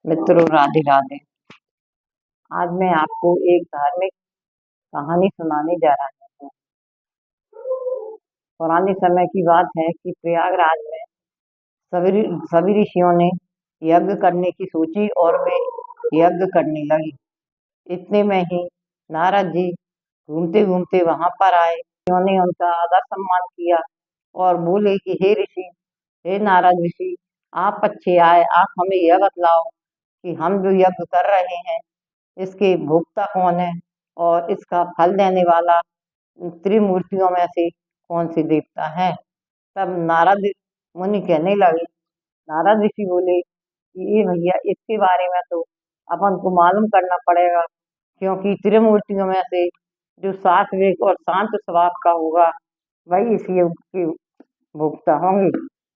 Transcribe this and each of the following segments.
मित्रों, राधे राधे। आज मैं आपको एक धार्मिक कहानी सुनाने जा रहा हूँ। पुराने समय की बात है कि प्रयागराज में सभी सभी ऋषियों ने यज्ञ करने की सोची और वे यज्ञ करने लगे। इतने में ही नारद जी घूमते घूमते वहां पर आए। उन्होंने उनका आदर सम्मान किया और बोले कि हे ऋषि, हे नारद ऋषि, आप अच्छे आए। आप हमें यह बतलाओ कि हम जो यज्ञ कर रहे हैं इसके भोक्ता कौन है और इसका फल देने वाला त्रिमूर्तियों में से कौन से देवता है। तब नारद मुनि कहने लगे, नारद ऋषि बोले कि ये भैया, इसके बारे में तो अपन को मालूम करना पड़ेगा, क्योंकि त्रिमूर्तियों में से जो सात्विक और शांत स्वभाव का होगा वही इस योग के भोक्ता होंगे।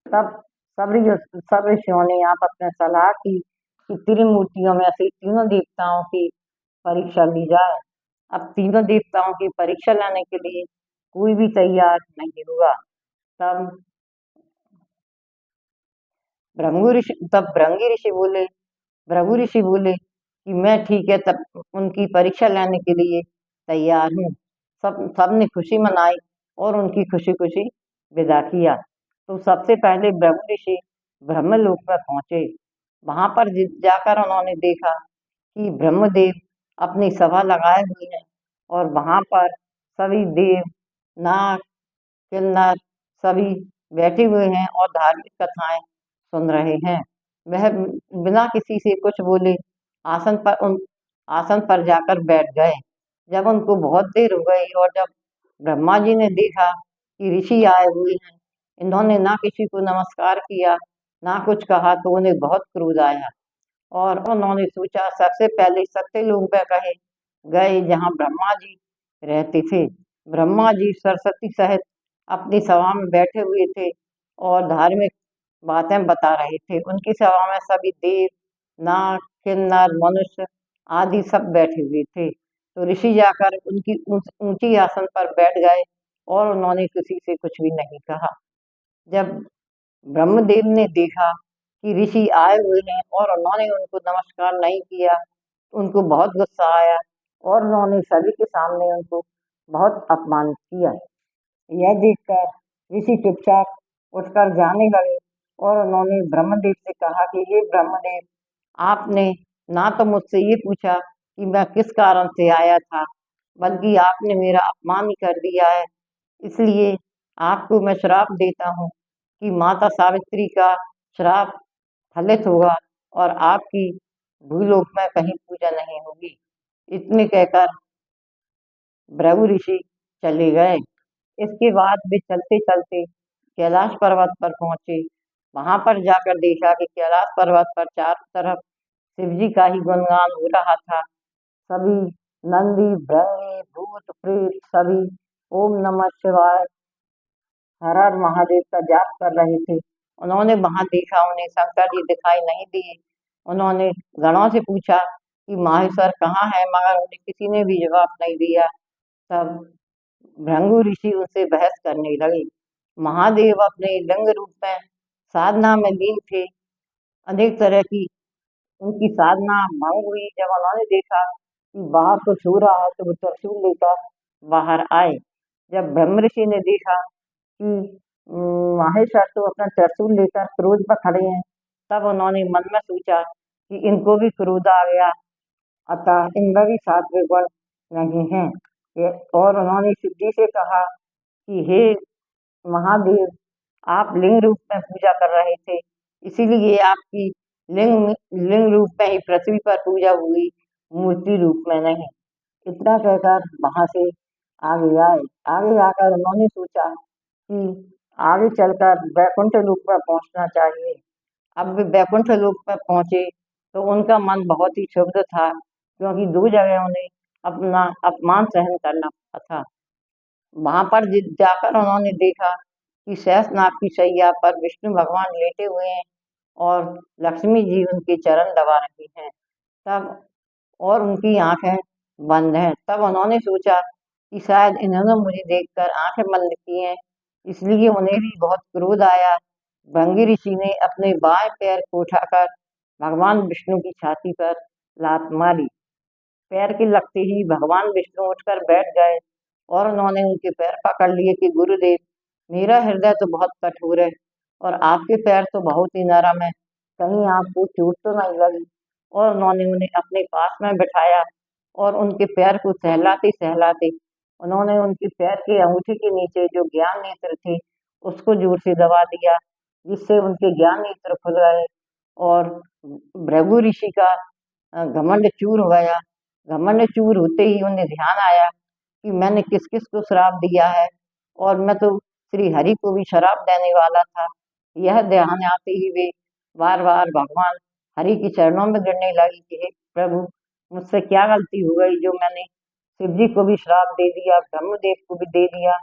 तब सब ऋषियों ने आपस में सलाह की कि त्रिमूर्तियों में से तीनों देवताओं की परीक्षा ली जाए। अब तीनों देवताओं की परीक्षा लेने के लिए कोई भी तैयार नहीं हुआ। तब भृंगी ऋषि बोले, भृगु ऋषि बोले कि मैं ठीक है, तब उनकी परीक्षा लेने के लिए तैयार हूँ। सबने खुशी मनाई और उनकी खुशी खुशी विदा किया। तो सबसे पहले भृगु ऋषि ब्रह्मलोक पर पहुंचे। वहां पर जाकर उन्होंने देखा कि ब्रह्मदेव अपनी सभा लगाए हुए हैं और वहां पर सभी देव, नाग, किन्नर सभी बैठे हुए हैं और धार्मिक कथाएं सुन रहे हैं। वह बिना किसी से कुछ बोले आसन पर जाकर बैठ गए। जब उनको बहुत देर हो गई और जब ब्रह्मा जी ने देखा कि ऋषि आए हुए हैं, इन्होंने ना किसी को नमस्कार किया ना कुछ कहा, तो उन्हें बहुत क्रोध आया और उन्होंने सोचा सबसे पहले सत्यलोक में कहे गए जहाँ ब्रह्मा जी रहते थे। ब्रह्मा जी सरस्वती सहित अपनी सभा में बैठे हुए थे और धार्मिक बातें बता रहे थे। उनकी सभा में सभी देव, नाग, किन्नर, मनुष्य आदि सब बैठे हुए थे। तो ऋषि जाकर उनकी ऊंची आसन पर बैठ गए और उन्होंने किसी से कुछ भी नहीं कहा। जब ब्रह्मदेव ने देखा कि ऋषि आए हुए हैं और उन्होंने उनको नमस्कार नहीं किया, उनको बहुत गुस्सा आया और उन्होंने सभी के सामने उनको बहुत अपमान किया। यह देखकर ऋषि चुपचाप उठकर जाने लगे और उन्होंने ब्रह्मदेव से कहा कि हे ब्रह्मदेव, आपने ना तो मुझसे ये पूछा कि मैं किस कारण से आया था, बल्कि आपने मेरा अपमान ही कर दिया है। इसलिए आपको मैं श्राप देता हूँ कि माता सावित्री का श्राप फलित होगा और आपकी भूलोक में कहीं पूजा नहीं होगी। इतने कहकर भृगु ऋषि चले गए। इसके बाद वे चलते चलते कैलाश पर्वत पर पहुंचे। वहां पर जाकर देखा कि कैलाश पर्वत पर चारों तरफ शिव जी का ही गुणगान हो रहा था। सभी नंदी, भृंगी, भूत, प्रेत सभी ओम नमः शिवाय, हर हर महादेव का जाप कर रहे थे। उन्होंने वहां देखा, उन्हें शंकर जी दिखाई नहीं दिए। उन्होंने गणों से पूछा कि माहेश्वर कहाँ है, मगर उन्हें किसी ने भी जवाब नहीं दिया। तब भृंगु ऋषि उनसे बहस करने लगे। महादेव अपने लिंग रूप में साधना में लीन थे। अनेक तरह की उनकी साधना भंग हुई। जब उन्होंने देखा कि बाहर कुछ हो रहा है तो वो त्रिशूल लेकर बाहर आए। जब ब्रह्म ऋषि ने देखा कि माहेश्वर तो अपना त्रिशूल लेकर क्रोध पर खड़े हैं, तब उन्होंने मन में सोचा कि इनको भी क्रोध आ गया, अतः इनमें भी सात्विक गुण नहीं है। और उन्होंने शिव जी से कहा कि हे महादेव, आप लिंग रूप में पूजा कर रहे थे, इसीलिए आपकी लिंग लिंग रूप में ही पृथ्वी पर पूजा हुई, मूर्ति रूप में नहीं। इतना कहकर वहां से आगे आए। आगे आकर उन्होंने सोचा कि आगे चलकर वैकुंठ लोक पर पहुंचना चाहिए। अब वे वैकुंठ लोक पर पहुंचे तो उनका मन बहुत ही क्षुब्ध था, क्योंकि दो जगह उन्हें अपना अपमान सहन करना पड़ा था। वहां पर जाकर उन्होंने देखा कि शेषनाग की शैया पर विष्णु भगवान लेटे हुए हैं और लक्ष्मी जी उनके चरण दबा रही हैं। तब और उनकी आंखें बंद हैं। तब उन्होंने सोचा कि शायद इन्होंने मुझे देखकर आंखें बंद की हैं, इसलिए उन्हें भी बहुत क्रोध आया। भृंगी ऋषि ने अपने बाएं पैर को उठाकर भगवान विष्णु की छाती पर लात मारी। पैर के लगते ही भगवान विष्णु उठकर बैठ गए और उन्होंने उनके पैर पकड़ लिए कि गुरुदेव, मेरा हृदय तो बहुत कठोर है और आपके पैर तो बहुत ही नरम है, कहीं आपको चोट तो नहीं लगी। और उन्होंने उन्हें अपने पास में बिठाया और उनके पैर को सहलाते सहलाते उन्होंने उनके पैर के अंगूठे के नीचे जो ज्ञान नेत्र थे उसको जोर से दबा दिया, जिससे उनके ज्ञान नेत्र खुल गए और भृगु ऋषि का घमंड चूर हो गया। घमंड चूर होते ही उन्हें ध्यान आया कि मैंने किस किस को श्राप दिया है और मैं तो श्री हरि को भी श्राप देने वाला था। यह ध्यान आते ही वे बार बार भगवान हरि के चरणों में गिरने लगी कि हे प्रभु, मुझसे क्या गलती हो गई जो मैंने शिव जी को भी श्राप दे दिया, ब्रह्मदेव को भी दे दिया।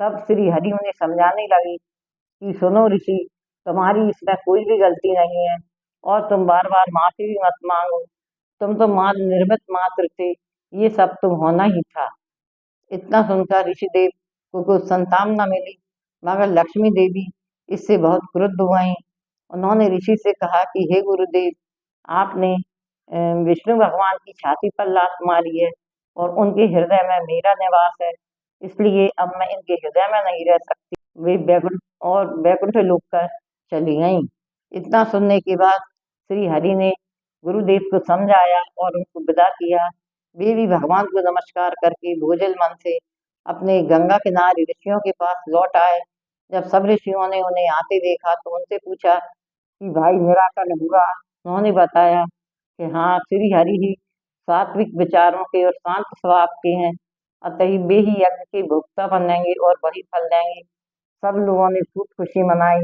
तब श्री हरि उन्हें समझाने लगी कि सुनो ऋषि, तुम्हारी इसमें कोई भी गलती नहीं है और तुम बार बार माफी भी मत मांगो। तुम तो निर्मित मात्र थे, ये सब तो होना ही था। इतना सुनकर ऋषिदेव को कुछ संतान न मिली, मगर लक्ष्मी देवी इससे बहुत क्रुद्ध हुई। उन्होंने ऋषि से कहा कि हे गुरुदेव, आपने विष्णु भगवान की छाती पर लात मारी है और उनके हृदय में मेरा निवास है, इसलिए अब मैं इनके हृदय में नहीं रह सकती। वे बैकुंठ लोक कर चली गईं। इतना सुनने के बाद श्री हरि ने गुरुदेव को समझाया और उनको विदा किया। वे भी भगवान को नमस्कार करके भोजल मन से अपने गंगा किनारे ऋषियों के पास लौट आए। जब सब ऋषियों ने उन्हें आते देखा तो उनसे पूछा कि भाई निराकरण हुआ। उन्होंने बताया कि हाँ, श्री हरि ही सात्विक विचारों के और शांत स्वभाव के हैं, अतः वे ही यज्ञ के भोक्ता बनेंगे और वही फल देंगे। सब लोगों ने खूब खुशी मनाई।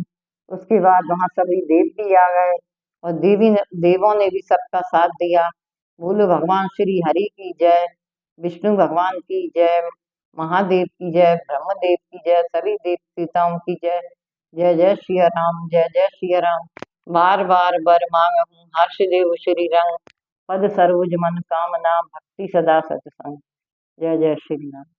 उसके बाद वहां सभी देव भी आ गए और देवों ने भी सबका साथ दिया। बोलो भगवान श्री हरि की जय, विष्णु भगवान की जय, महादेव की जय, ब्रह्मदेव की जय, सभी देव देवताओं की जय। जय जय श्री राम, जय जय श्री राम। बार बार वर मांगहु हर्ष देव श्री रंग, पद सरोज मन कामना, भक्ति सदा सतसंग। जय जय श्री राम।